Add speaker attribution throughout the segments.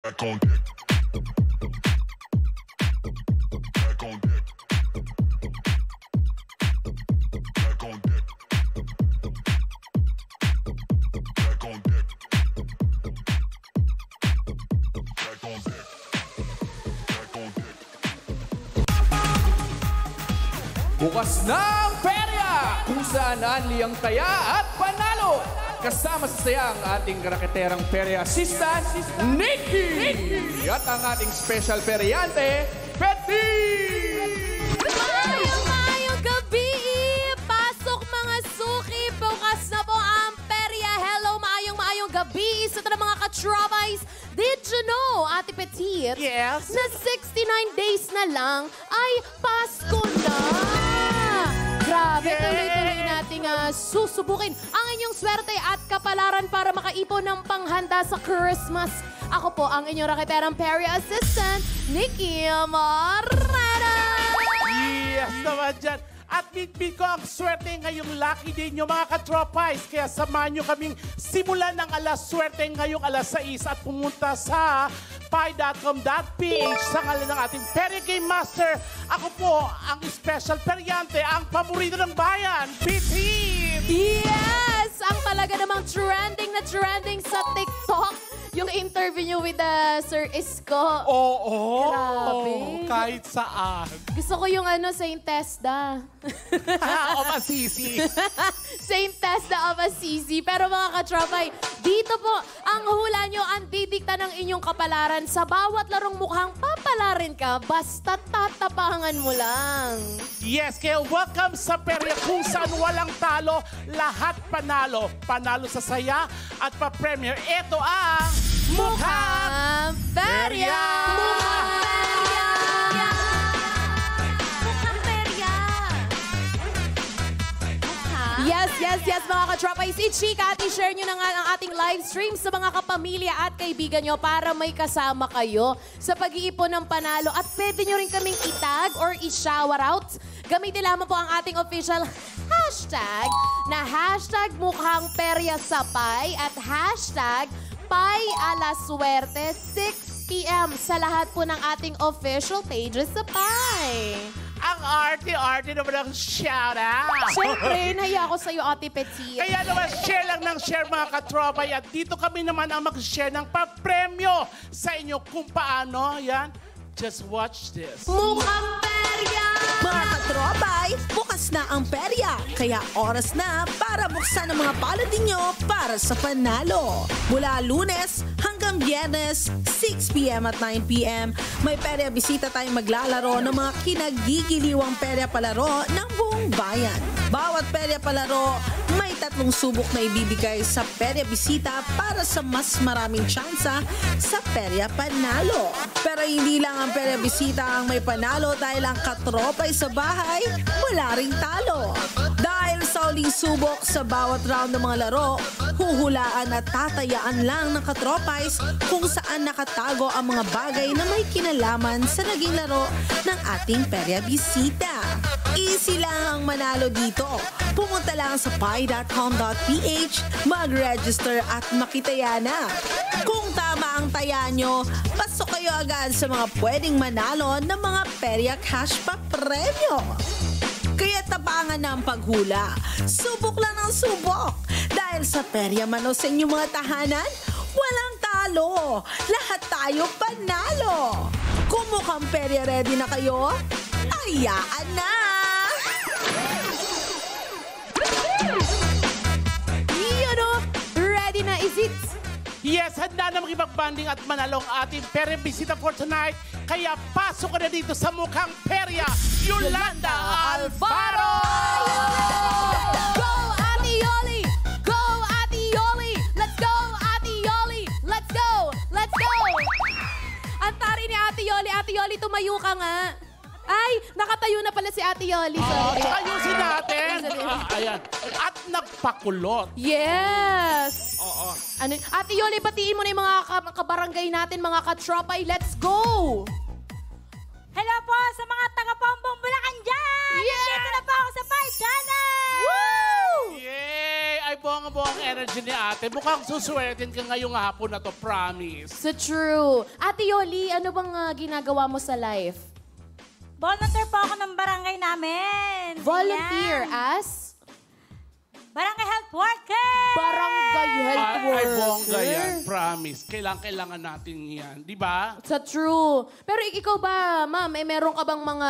Speaker 1: Back on deck. Back on deck. Back on deck. Back on deck. Back on deck. Back on deck.
Speaker 2: Bukas na ang perya kung saan anli ang taya at panalo. Kasama sa saya ang ating raketerang perya assistant, Nikki! At ang ating special peryante, Betty!
Speaker 3: Maayong gabi! Pasok mga suki! Bukas na po ang perya! Hello, maayong gabi! Sa ito mga ka-trabais, did you know, Ate Petit?
Speaker 2: Yes?
Speaker 3: Na 69 days na lang ay Pasko na! Grabe, tuloy-tuloy nating susubukin ang inyong swerte at kapalaran para makaipon ng panghanda sa Christmas. Ako po ang inyong raketerang perya assistant, Nikki Morada!
Speaker 4: Yes naman dyan. At bitbit ko ang swerte ngayong lucky day nyo mga ka-tropais. Kaya samahan nyo kaming simulan ng swerte ngayong 6 at pumunta sa pi.com.ph sa ngalan ng ating Perya Game Master. Ako po ang special peryante, ang paborito ng bayan, Petit!
Speaker 3: Yes! Ang talaga namang trending sa TikTok. Yung interview niyo with Sir Isko.
Speaker 4: Oo,
Speaker 3: Grabe.
Speaker 4: kahit saan.
Speaker 3: Gusto ko yung Saint Testa.
Speaker 4: O masisi.
Speaker 3: Saint Testa of Assisi. Pero mga katropay, dito po ang hula nyo ang didikta ng inyong kapalaran. Sa bawat larong mukhang papalarin ka, basta tatapangan mo lang.
Speaker 4: Yes, kaya welcome sa Perya kung saan walang talo, lahat panalo. Panalo sa saya at pa-premier. Ito ang
Speaker 3: Mukhang Perya! Mukhang Perya! Mukhang Perya! Yes, mga ka-tropay. I-chika at i-share nyo na nga ang ating live stream sa mga kapamilya at kaibigan nyo para may kasama kayo sa pag-iipon ng panalo. At pwede nyo rin kaming itag or i-shower out. Gamitin lamang po ang ating official hashtag na hashtag mukhang perya sa pay at hashtag Pay ala Suerte, 6 p.m. sa lahat po ng ating official pages sa Pay.
Speaker 4: ang arte-arte naman ang shoutout.
Speaker 3: Siyempre, nahiya ako sa'yo, Ate Petit.
Speaker 4: Kaya naman, share lang ng share mga katropay. At dito kami naman ang mag-share ng papremyo sa inyo kung paano. Yan, just watch this.
Speaker 3: Mukhang perya!
Speaker 5: Mga katropay, bukas na ang perya. Kaya oras na para buksan ang mga palad ninyo para sa panalo. Mula Lunes hanggang Biyernes, 6 p.m. at 9 p.m. may perya bisita tayong maglalaro ng mga kinagigiliwang perya palaro ng buong bayan. Bawat perya palaro, may 3 subok na ibibigay sa perya bisita para sa mas maraming tsansa sa perya panalo. Pero hindi lang ang perya bisita ang may panalo dahil ang katropay sa bahay, wala ring talo. Dahil sa uling subok sa bawat round ng mga laro, huhulaan at tatayaan lang ng katropays kung saan nakatago ang mga bagay na may kinalaman sa naging laro ng ating perya bisita. Easy lang ang manalo dito. Pumunta lang sa pi.com.ph, mag-register at makitaya na. Kung tama ang taya nyo, pasok kayo agad sa mga pwedeng manalo ng mga perya cash pa premyo. Kaya tabangan na ang paghula. Subok lang ang subok. Dahil sa perya mano sa inyong mga tahanan, walang talo. Lahat tayo panalo. Kung mukhang perya ready na kayo, ayaan na!
Speaker 3: Ready na, is it?
Speaker 4: Yes, handa na makipagbanding at manalong ating perya bisita for tonight. Kaya pasok ka na dito sa mukhang perya, Yolanda Alvaro!
Speaker 3: Go, Ate Yoli! Go, Ate Yoli! Let's go, Ate Yoli! Let's go! Let's go! Ang tari ni Ate Yoli. Ate Yoli, tumayo ka nga. Ay, nakatayo na pala si Ate Yoli. Sorry.
Speaker 4: Ayusin natin. Ayan. At nagpakulot.
Speaker 3: Yes!
Speaker 4: Oo.
Speaker 3: Ano, Ate Yoli, batiin mo na yung mga kabarangay natin, mga katropay. Let's go!
Speaker 6: Hello po sa mga taga-Pombong Bulacan dyan!
Speaker 3: Yeah!
Speaker 6: Nandito na po ako sa Pi Channel!
Speaker 3: Woo!
Speaker 4: Yay! Ay, bongga-bongga energy ni ate. Mukhang suswertin ka ngayong hapon na to, promise.
Speaker 3: So true. Ate Yoli, ano bang ginagawa mo sa life?
Speaker 6: Volunteer po ako ng barangay namin.
Speaker 3: Volunteer
Speaker 6: Ayan.
Speaker 3: as?
Speaker 6: Barangay health worker!
Speaker 3: Barangay health
Speaker 4: Ay,
Speaker 3: worker.
Speaker 4: bongga yan, promise. Kailangan natin yan, di ba?
Speaker 3: Sa true. Pero ikaw ba, ma'am, meron ka bang mga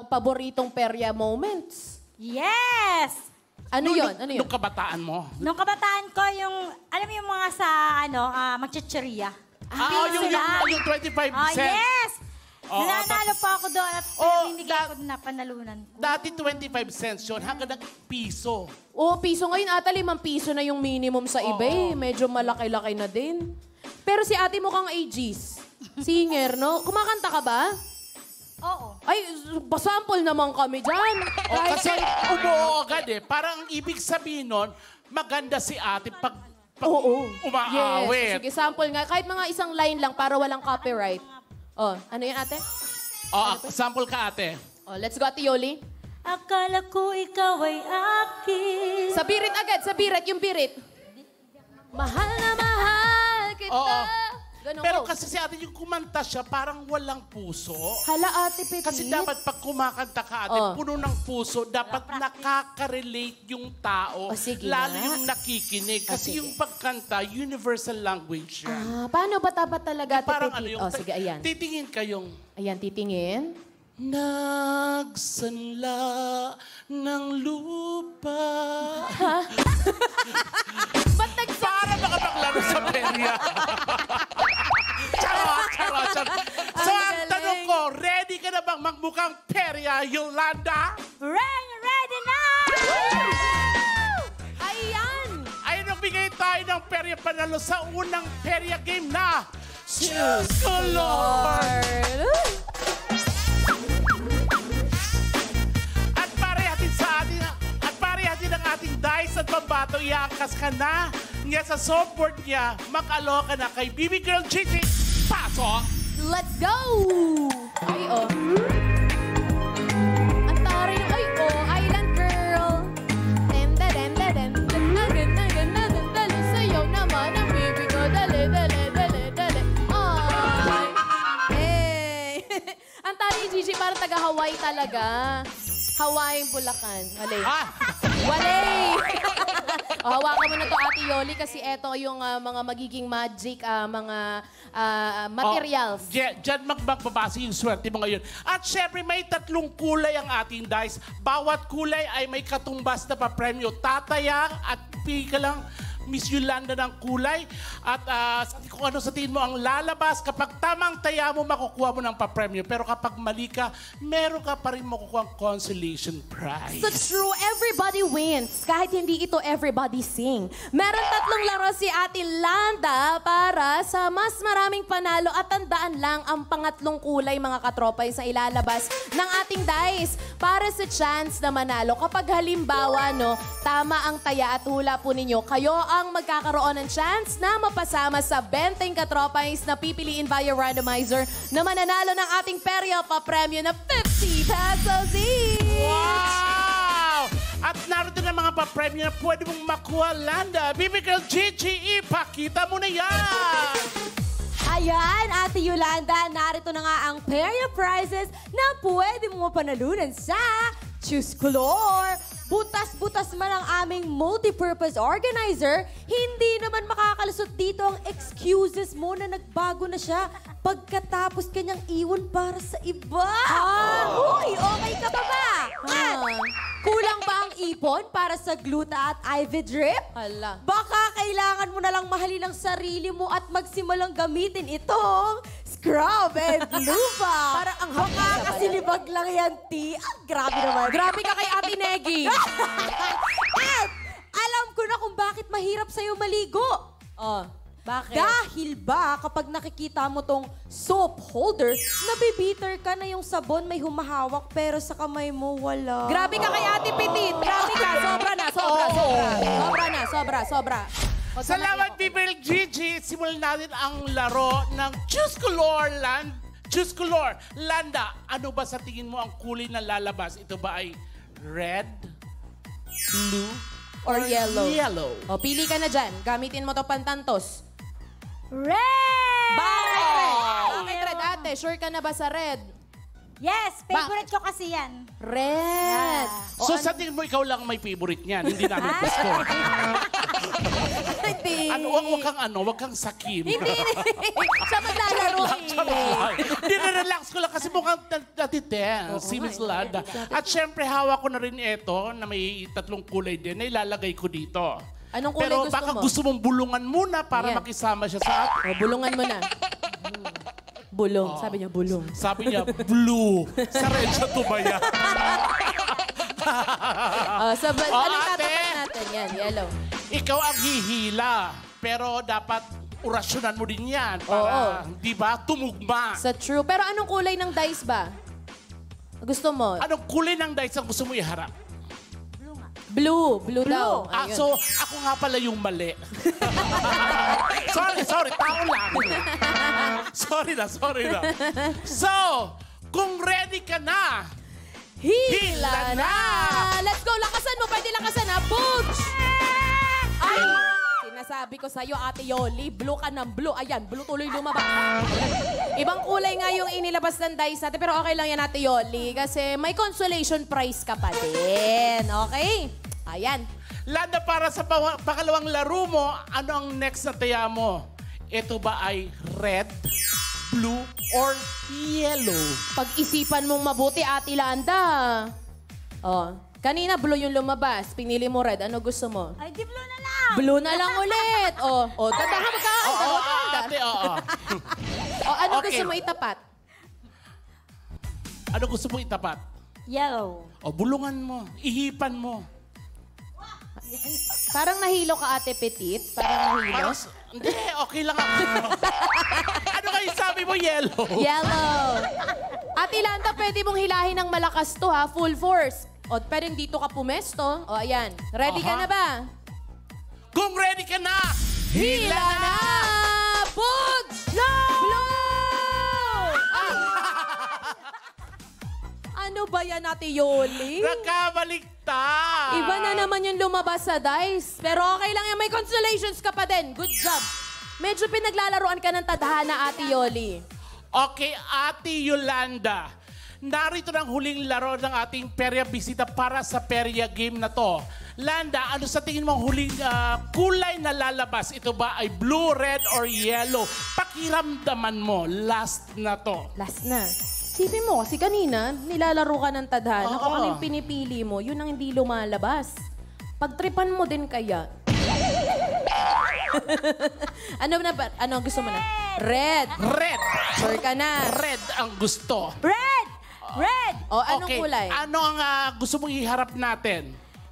Speaker 3: paboritong perya moments?
Speaker 6: Yes!
Speaker 3: Ano yun? Ano yun?
Speaker 4: Nung kabataan mo.
Speaker 6: Nung kabataan ko, yung, alam mo yung mga sa, magchichirya.
Speaker 4: Yung 25 cents.
Speaker 6: Yes!
Speaker 4: Oo,
Speaker 6: Nanalo po ako doon at hindi ko na panalunan ko.
Speaker 4: Dati 25 cents yun, hanggang piso.
Speaker 3: Piso ngayon ata 5 piso na yung minimum sa eBay. Medyo malaki-laki na din. Pero si ate mukhang AGs. Singer, no? Kumakanta ka ba?
Speaker 6: Oo.
Speaker 3: Ay, pasample naman kami dyan.
Speaker 4: Kasi umuo agad eh. Parang ang ibig sabihin nun, maganda si ate pag
Speaker 3: Oo.
Speaker 4: umaawit.
Speaker 3: Yes. Sige, sample nga. Kahit mga isang line lang para walang copyright. Ano yan ate?
Speaker 4: Sample ka ate.
Speaker 3: Let's go ate Yoli.
Speaker 6: Akala ko ikaw ay akin.
Speaker 3: Sa birit agad, sa birit, yung birit. Mahal na mahal kita.
Speaker 4: Oo.
Speaker 3: Ganun
Speaker 4: Pero
Speaker 3: ko.
Speaker 4: kasi si ate yung kumanta siya, parang walang puso.
Speaker 3: Hala ate Petit.
Speaker 4: Kasi dapat pag kumakanta ka ate, puno ng puso, dapat nakaka-relate yung tao.
Speaker 3: Sige
Speaker 4: lalo
Speaker 3: nga.
Speaker 4: yung nakikinig. Kasi
Speaker 3: sige.
Speaker 4: yung pagkanta, universal language yan.
Speaker 3: Paano ba dapat talaga ate
Speaker 4: Parang
Speaker 3: Petit?
Speaker 4: ano yung...
Speaker 3: Sige, ayan.
Speaker 4: Titingin kayong...
Speaker 3: Ayan, titingin.
Speaker 4: Nagsanla ng lupa.
Speaker 3: Ba't nagsa...
Speaker 4: Para makapaglaro sa perya. Charot. So, ang
Speaker 3: galing.
Speaker 4: tanong ko, ready ka na bang magmukhang perya, Yolanda?
Speaker 6: Ready na!
Speaker 3: Ayan!
Speaker 4: Ay, nagbigay tayo ng perya panalo sa unang perya game na Choose Color! At pare atin ang ating dice at pambato, iangkas ka na niya sa softboard niya, makaloka na kay BB Girl Chichi. Pasok!
Speaker 3: Let's go! Ay, Ang taray ng, Island Girl. Tenda, tenda, tenda, tenda, tenda, tenda, tenda, sayaw naman ang baby ko. Dali, dali, dali, dali. Ay! Hey! Ang taray ni Gigi parang taga-Hawaii talaga. Hawaii Bulacan. Wale. Wale! Hawakan mo na to, Ate Yoli, kasi eto yung mga magiging magic, mga materials.
Speaker 4: Diyan magbabase yung swerte mo ngayon. At syempre, may 3 kulay ang ating dice. Bawat kulay ay may katumbas na pa-premyo. Tataya at pili ka lang, Miss Yolanda ng kulay. At kung ano sa tingin mo ang lalabas, kapag tamang taya mo, makukuha mo ng pa-premyo. Pero kapag mali ka, meron ka pa rin makukuha ang consolation prize.
Speaker 3: So true, everybody wins. Kahit hindi ito everybody sing. Meron 3 laro si Ate Landa para sa mas maraming panalo at tandaan lang ang pangatlong kulay mga katropay sa ilalabas ng ating dice para sa chance na manalo. Kapag halimbawa, tama ang taya at hula po ninyo, kayo ang magkakaroon ng chance na mapasama sa 20 katropais na pipiliin via randomizer na mananalo ng ating perya pa-premyo na 50 pesos each!
Speaker 4: Wow! At narito na mga pa-premyo na pwede mong makuha, Landa. BB Girl Gigi, ipakita mo na yan!
Speaker 7: Ayan, Ate Yolanda, narito na nga ang perya prizes na pwede mo mapanalunan sa Choose Color. Butas-butas man ang aming multipurpose organizer, hindi naman makakalusot dito ang excuses mo na nagbago na siya pagkatapos kanyang iwan para sa iba. Uy, okay ka pa ba? At kulang ba ang ipon para sa gluta at IV drip?
Speaker 3: Hala.
Speaker 7: Baka kailangan mo na lang mahalin ang sarili mo at magsimulang gamitin itong scrub and lupa.
Speaker 3: Parang ang
Speaker 7: Baka
Speaker 3: hapis ka pala.
Speaker 7: kasi libag lang yan, T. Grabe naman.
Speaker 3: Grabe ka kay Ate Negi.
Speaker 7: At alam ko na kung bakit mahirap sa'yo maligo.
Speaker 3: Bakit?
Speaker 7: Dahil ba kapag nakikita mo tong soap holder, nabibiter ka na yung sabon may humahawak pero sa kamay mo wala.
Speaker 3: Grabe ka kay Ate Petit. Grabe ka. Sobra na, sobra, sobra. Sobra na, sobra, sobra.
Speaker 4: Salamat, People Gigi. Simulan natin ang laro ng Choose Color Land. Choose Color. Landa, ano ba sa tingin mo ang kulay na lalabas? Ito ba ay red, blue,
Speaker 3: or yellow?
Speaker 4: Yellow.
Speaker 3: O, pili ka na dyan. Gamitin mo to pantantos.
Speaker 6: Red!
Speaker 3: Bakit red, ate? Sure ka na ba sa red?
Speaker 6: Yes, favorite ko kasi yan.
Speaker 3: Red! O,
Speaker 4: So sa tingin mo, ikaw lang may favorite niyan. Hindi namin gusto.
Speaker 3: Hindi.
Speaker 4: Wag kang sakim.
Speaker 3: Hindi. Siya maglalaro
Speaker 4: Dinirelax ko lang kasi mukhang natiten. Si Miss Landa. At syempre, hawak ko na rin ito na may 3 kulay din na ilalagay ko dito.
Speaker 3: Anong kulay
Speaker 4: Pero
Speaker 3: gusto
Speaker 4: baka
Speaker 3: mo?
Speaker 4: gusto mong bulungan muna para
Speaker 3: Ayan.
Speaker 4: makisama siya sa atin.
Speaker 3: O, bulungan mo na. Bulong. Sabi niya, bulong.
Speaker 4: Sabi niya, blue. Sa red siya tumaya.
Speaker 3: Anong
Speaker 4: ate.
Speaker 3: tatapat natin? Yan, yellow.
Speaker 4: Ikaw ang hihila. Pero dapat orasyonan mo din yan para, di ba, tumugma.
Speaker 3: Sa true. Pero anong kulay ng dice ba? Gusto mo?
Speaker 4: Anong kulay ng dice ang gusto mo iharap?
Speaker 3: Blue. Blue daw. Ayun.
Speaker 4: So, ako nga pala yung mali. sorry, tao lang. sorry na. So, kung ready ka na,
Speaker 3: Hila na! Let's go! Lakasan mo! Pwede lakasan ha! Boots! Ay! Sinasabi ko sa'yo, Ate Yoli, blue ka ng blue. Ayan, blue tuloy lumabas. Ibang kulay nga yung inilabas ng dice natin, pero okay lang yan, Ate Yoli, kasi may consolation prize ka pa din. Okay? Ayan.
Speaker 4: Landa, para sa pangalawang laro mo, ano ang next na taya mo? Ito ba ay red, blue, or yellow?
Speaker 3: Pag-isipan mong mabuti, Ate Landa. Oh, kanina blue yung lumabas. Pinili mo red. Ano gusto mo?
Speaker 6: Ay, di blue na lang.
Speaker 3: Blue na lang ulit. Tatahan magkaan.
Speaker 4: Ate, oo.
Speaker 3: Ano
Speaker 4: Okay.
Speaker 3: gusto mo itapat?
Speaker 4: Ano gusto mo itapat?
Speaker 6: Yellow.
Speaker 4: Bulungan mo, ihipan mo.
Speaker 3: Parang nahilo ka, Ate Petit. Parang nahilo.
Speaker 4: Hindi, okay lang ako. Ano kayo sabi mo, yellow?
Speaker 3: Yellow. Ate Landa, pwede mong hilahin ng malakas to ha. Full force. Pero dito ka pumesto. Ayan. Ready ka na ba?
Speaker 4: Kung ready ka na,
Speaker 3: Hila na! Boots! Blue! Ano ba yan, Ate Yoli?
Speaker 4: Nagkabaliktad.
Speaker 3: Iba na naman yung lumabas sa dice. Pero okay lang yan, may consolations ka pa din. Good job. Medyo pinaglalaroan ka ng tadhana, Ate Yoli.
Speaker 4: Okay, Ate Yolanda. Narito na ang huling laro ng ating perya bisita para sa perya game na to. Landa, ano sa tingin mo ang huling kulay na lalabas? Ito ba ay blue, red, or yellow? Pakiramdaman mo, last na to.
Speaker 3: Last na. Sipin mo, kasi kanina, nilalaro ka ng tadhana.
Speaker 4: Oo.
Speaker 3: Kung ano yung pinipili mo, yun ang hindi lumalabas. Pagtripan mo din kaya. Ano gusto mo na? Red.
Speaker 4: Red.
Speaker 3: Sure ka na.
Speaker 4: Red ang gusto.
Speaker 6: Red! Red!
Speaker 3: Anong
Speaker 4: Okay,
Speaker 3: kulay?
Speaker 4: ano ang gusto mong iharap natin?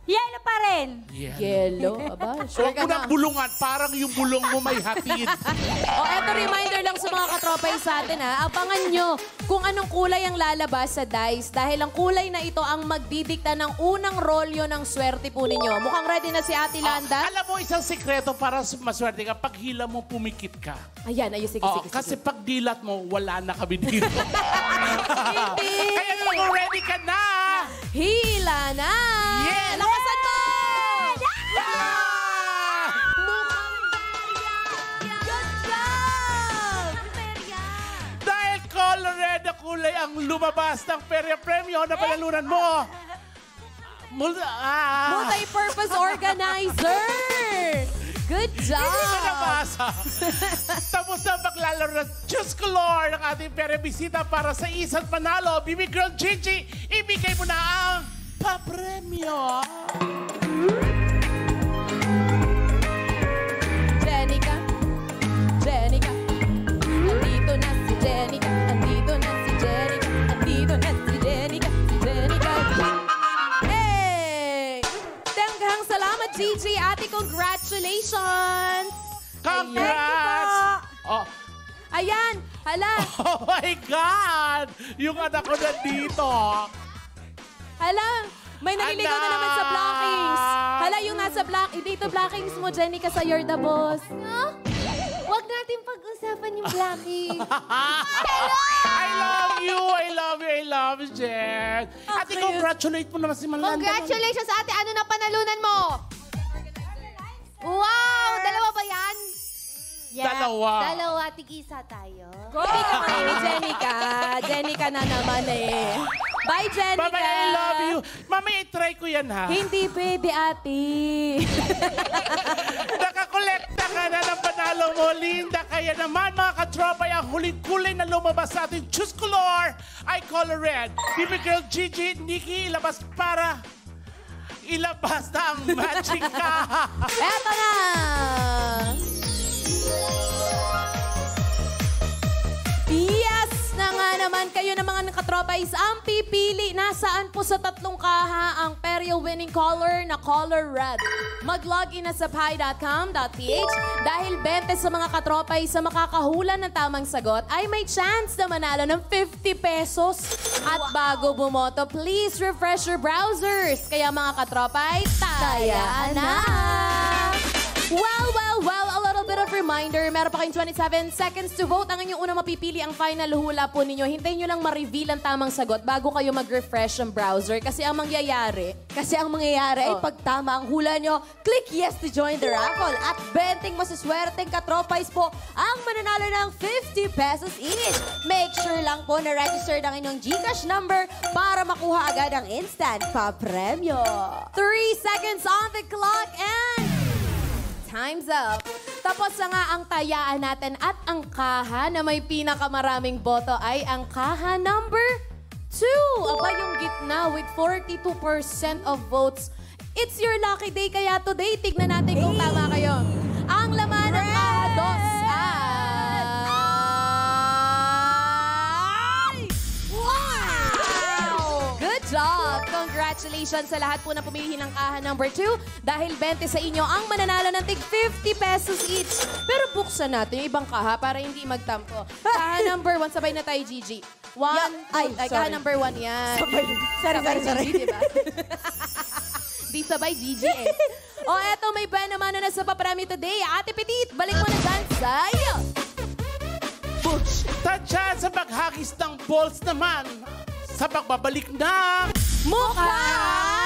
Speaker 6: Yellow pa rin.
Speaker 3: Yellow. Aba, sure
Speaker 4: Huwag
Speaker 3: ka
Speaker 4: mo
Speaker 3: na.
Speaker 4: na bulungan, parang yung bulong mo may hatid.
Speaker 3: Eto reminder lang sa mga katropay sa atin ha. Abangan nyo kung anong kulay ang lalabas sa dice dahil ang kulay na ito ang magdidikta ng unang rolyo ng swerte po ninyo. Mukhang ready na si Ate Landa.
Speaker 4: Alam mo, isang sekreto para maswerte ka, pag hila mo, pumikit ka.
Speaker 3: Ayan, sige.
Speaker 4: Kasi pag dilat mo, wala na kami dito.
Speaker 3: Hindi.
Speaker 4: Kaya kung ready ka na!
Speaker 3: Hila na!
Speaker 4: Yes!
Speaker 3: Lakasan mo!
Speaker 4: Ah!
Speaker 3: Good job!
Speaker 4: Dahil color red na kulay ang lumabas ng perya premyo na palalunan mo.
Speaker 3: Multi-purpose organizer! Good job!
Speaker 4: Hindi ko nabasa. Tapos na maglalaro ng Choose Color ng ating perya bisita para sa isang panalo. Bibi Girl Gigi, ibigay mo na ang papremyo.
Speaker 3: Jenica. Andito na si Jenica. Hey! Tanghang salamat, Gigi. Ate, congratulations!
Speaker 4: Congrats! Oh,
Speaker 3: Ayan, hala.
Speaker 4: oh my God! Yung anak ko nandito.
Speaker 3: Hala, may naliligaw na naman sa blockings. Hala, yung nasa dito blockings mo, Jenica, sa You're the Boss.
Speaker 7: Huwag natin pag-usapan yung blackie.
Speaker 4: I love you, Jen. Ate, congratulate mo naman si Malanda.
Speaker 7: Congratulations, ate. Ano na panalunan mo?
Speaker 3: Wow! Dalawa ba yan?
Speaker 4: Dalawa.
Speaker 6: Tig-isa tayo.
Speaker 3: Hindi ka kami, Jenica. Jenica na naman eh. Bye, Jenica.
Speaker 4: Bye-bye, I love you. Mamaya i-try ko yan, ha?
Speaker 3: Hindi pwede, ate.
Speaker 4: Nakakolekta ka na ng panalo mo, Linda. Kaya naman, mga katropay, ang huling kulay na lumabas sa ating Choose Color ay color red. Baby girl Gigi, Nikki, ilabas para ilabas na ang matching ka.
Speaker 3: Eto na! Yes na nga naman kayo na mga nakatropais ang pipili. Nasaan po sa tatlong kaha ang Peria winning color na color red? Mag-login na sa pi.com.ph dahil 20 sa mga katropay sa makakahula ng tamang sagot ay may chance na manalo ng 50 pesos. At bago bumoto, please refresh your browsers. Kaya mga katropay, tayaan na! Well, a little bit of reminder. Meron pa kayong 27 seconds to vote. Ang inyong unang mapipili ang final hula po ninyo. Hintayin nyo lang ma-reveal ang tamang sagot bago kayo mag-refresh ang browser. Kasi ang mangyayari ay pag tama ang hula nyo, click yes to join the raffle. At 20 masaswerteng katropais po ang mananalo ng 50 pesos each. Make sure lang po na register ang inyong GCash number para makuha agad ang instant pa-premyo. 3 seconds on the clock and time's up. Tapos na nga ang tayaan natin at ang kaha na may pinakamaraming boto ay ang kaha number 2. Aba, yung gitna with 42% of votes. It's your lucky day kaya today, tignan natin kung tama kayo. Ang laman ng kaha 2 ay... Wow! Good job! Congratulations sa lahat po na pumili ng kaha number 2 dahil 20 sa inyo ang mananalo ng tig 50 pesos each. Pero buksan natin yung ibang kaha para hindi magtampo. Kaha number 1, sabay na tayo, Gigi. Kaha number 1 yan. Sorry. Gigi, diba? Di sabay, Gigi eh. O eto, may ba naman na sa paprami today. Ate Petit, balik mo na dyan sa'yo.
Speaker 4: Tansya sa paghagis ng balls naman sa pagbabalik ng
Speaker 3: Mukha